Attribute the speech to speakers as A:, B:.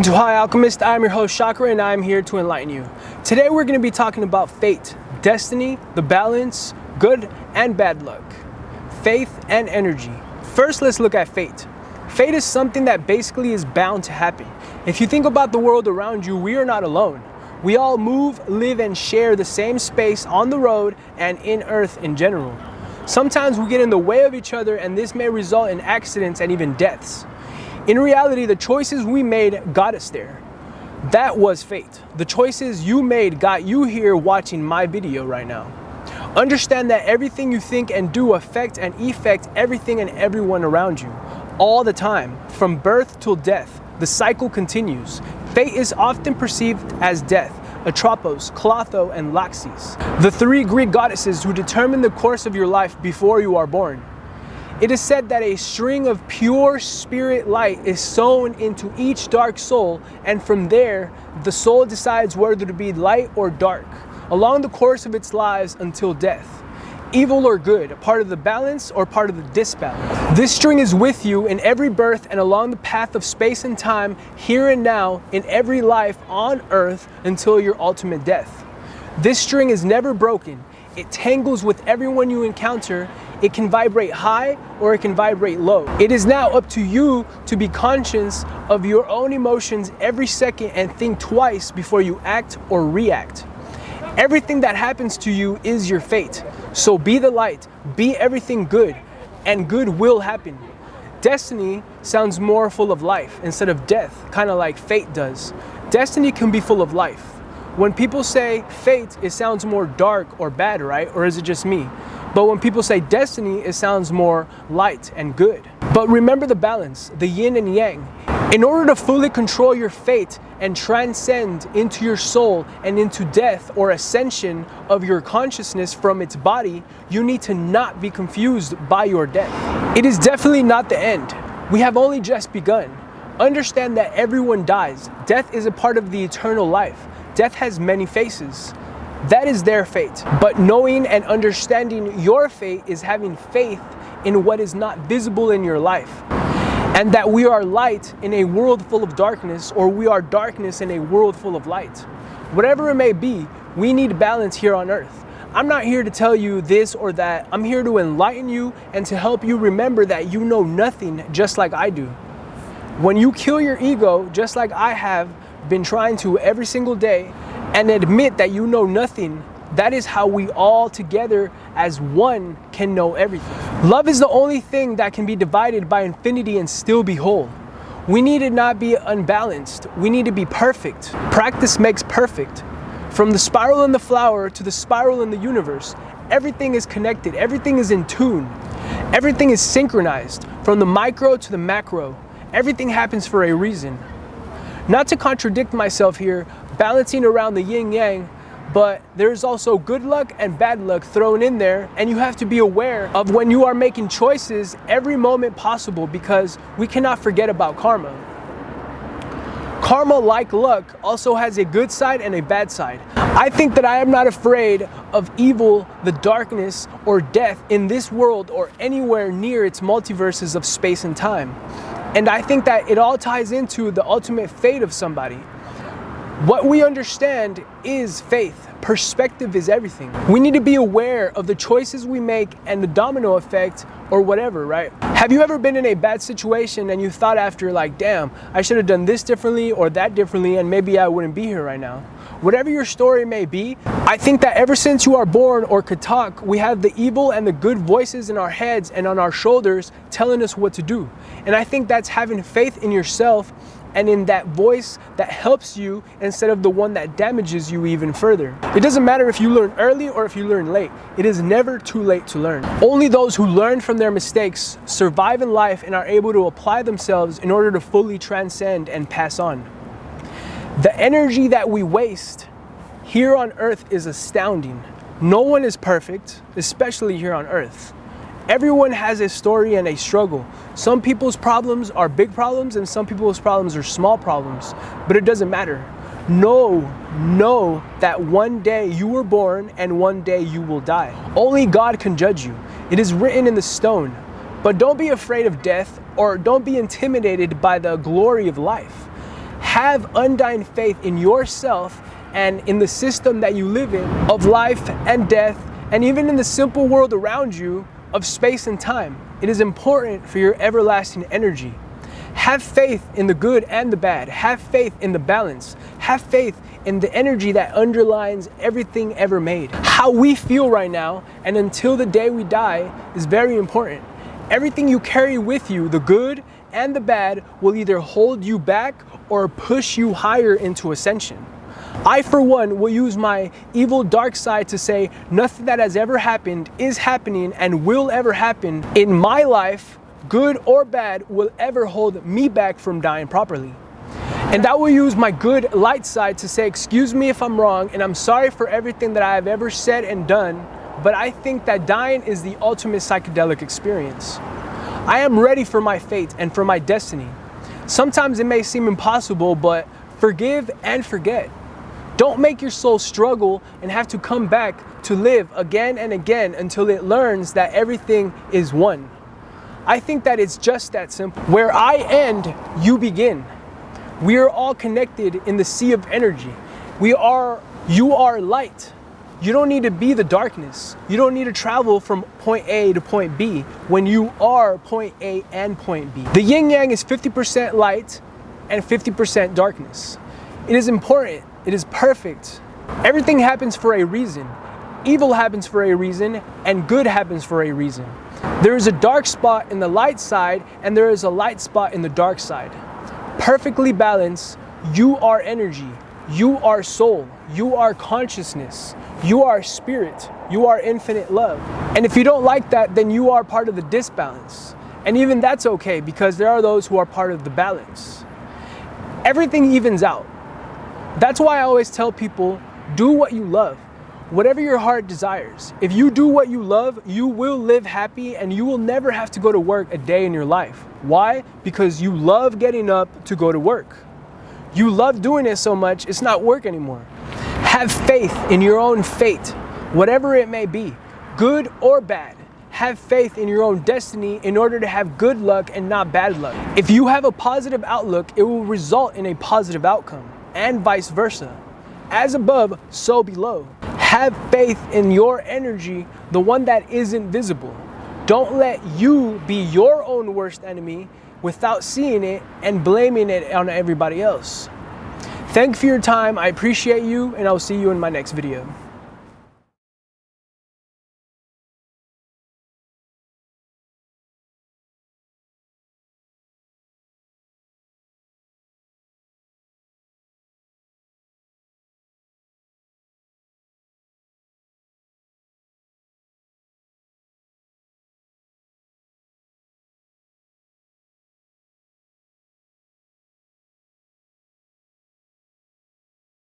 A: Welcome to High Alchemist. I'm your host Chakra and I'm here to enlighten you. Today we're going to be talking about fate, destiny, the balance, good and bad luck, faith and energy. First, let's look at fate. Fate is something that basically is bound to happen. If you think about the world around you, we are not alone. We all move, live and share the same space on the road and in Earth in general. Sometimes we get in the way of each other and this may result in accidents and even deaths. In reality, the choices we made got us there. That was fate. The choices you made got you here watching my video right now. Understand that everything you think and do affect and effect everything and everyone around you, all the time, from birth till death. The cycle continues. Fate is often perceived as death, Atropos, Clotho, and Laxis, the three Greek goddesses who determine the course of your life before you are born. It is said that a string of pure spirit light is sewn into each dark soul, and from there, the soul decides whether to be light or dark, along the course of its lives until death. Evil or good, a part of the balance or part of the disbalance. This string is with you in every birth and along the path of space and time, here and now, in every life on earth until your ultimate death. This string is never broken. It tangles with everyone you encounter. It can vibrate high or it can vibrate low. It is now up to you to be conscious of your own emotions every second and think twice before you act or react. Everything that happens to you is your fate. So be the light, be everything good, and good will happen. Destiny sounds more full of life instead of death, kind of like fate does. Destiny can be full of life. When people say fate, it sounds more dark or bad, right? Or is it just me? But when people say destiny, it sounds more light and good. But remember the balance, the yin and yang. In order to fully control your fate and transcend into your soul and into death or ascension of your consciousness from its body, you need to not be confused by your death. It is definitely not the end. We have only just begun. Understand that everyone dies. Death is a part of the eternal life. Death has many faces. That is their fate. But knowing and understanding your fate is having faith in what is not visible in your life. And that we are light in a world full of darkness, or we are darkness in a world full of light. Whatever it may be, we need balance here on earth. I'm not here to tell you this or that. I'm here to enlighten you and to help you remember that you know nothing just like I do. When you kill your ego, just like I have been trying to every single day, and admit that you know nothing, that is how we all together as one can know everything. Love is the only thing that can be divided by infinity and still be whole. We need to not be unbalanced. We need to be perfect. Practice makes perfect. From the spiral in the flower to the spiral in the universe, everything is connected. Everything is in tune. Everything is synchronized. From the micro to the macro, everything happens for a reason. Not to contradict myself here, balancing around the yin-yang, but there's also good luck and bad luck thrown in there, and you have to be aware of when you are making choices every moment possible, because we cannot forget about karma. Karma, like luck, also has a good side and a bad side. I think that I am not afraid of evil, the darkness, or death in this world or anywhere near its multiverses of space and time. And I think that it all ties into the ultimate fate of somebody. What we understand is faith. Perspective is everything. We need to be aware of the choices we make and the domino effect or whatever, right? Have you ever been in a bad situation and you thought after, like, damn, I should have done this differently or that differently and maybe I wouldn't be here right now? Whatever your story may be, I think that ever since you are born or could talk, we have the evil and the good voices in our heads and on our shoulders telling us what to do. And I think that's having faith in yourself and in that voice that helps you instead of the one that damages you even further. It doesn't matter if you learn early or if you learn late. It is never too late to learn. Only those who learn from their mistakes survive in life and are able to apply themselves in order to fully transcend and pass on. The energy that we waste here on earth is astounding. No one is perfect, especially here on earth. Everyone has a story and a struggle. Some people's problems are big problems and some people's problems are small problems, but it doesn't matter. Know that one day you were born and one day you will die. Only God can judge you. It is written in the stone. But don't be afraid of death or don't be intimidated by the glory of life. Have undying faith in yourself and in the system that you live in of life and death, and even in the simple world around you of space and time. It is important for your everlasting energy. Have faith in the good and the bad. Have faith in the balance. Have faith in the energy that underlines everything ever made. How we feel right now and until the day we die is very important. Everything you carry with you, the good and the bad, will either hold you back or push you higher into ascension. I, for one, will use my evil dark side to say nothing that has ever happened, is happening, and will ever happen in my life, good or bad, will ever hold me back from dying properly. And I will use my good light side to say, excuse me if I'm wrong, and I'm sorry for everything that I have ever said and done, but I think that dying is the ultimate psychedelic experience. I am ready for my fate and for my destiny. Sometimes it may seem impossible, but forgive and forget. Don't make your soul struggle and have to come back to live again and again until it learns that everything is one. I think that it's just that simple. Where I end, you begin. We are all connected in the sea of energy. You are light. You don't need to be the darkness. You don't need to travel from point A to point B when you are point A and point B. The yin yang is 50% light and 50% darkness. It is important. It is perfect. Everything happens for a reason. Evil happens for a reason, and good happens for a reason. There is a dark spot in the light side, and there is a light spot in the dark side. Perfectly balanced, you are energy, you are soul, you are consciousness, you are spirit, you are infinite love. And if you don't like that, then you are part of the disbalance. And even that's okay, because there are those who are part of the balance. Everything evens out. That's why I always tell people, do what you love, whatever your heart desires. If you do what you love, you will live happy and you will never have to go to work a day in your life. Why? Because you love getting up to go to work. You love doing it so much, it's not work anymore. Have faith in your own fate, whatever it may be, good or bad. Have faith in your own destiny in order to have good luck and not bad luck. If you have a positive outlook, it will result in a positive outcome, and vice versa. As above, so below. Have faith in your energy, the one that isn't visible. Don't let you be your own worst enemy without seeing it and blaming it on everybody else. Thank you for your time. I appreciate you, and I'll see you in my next video.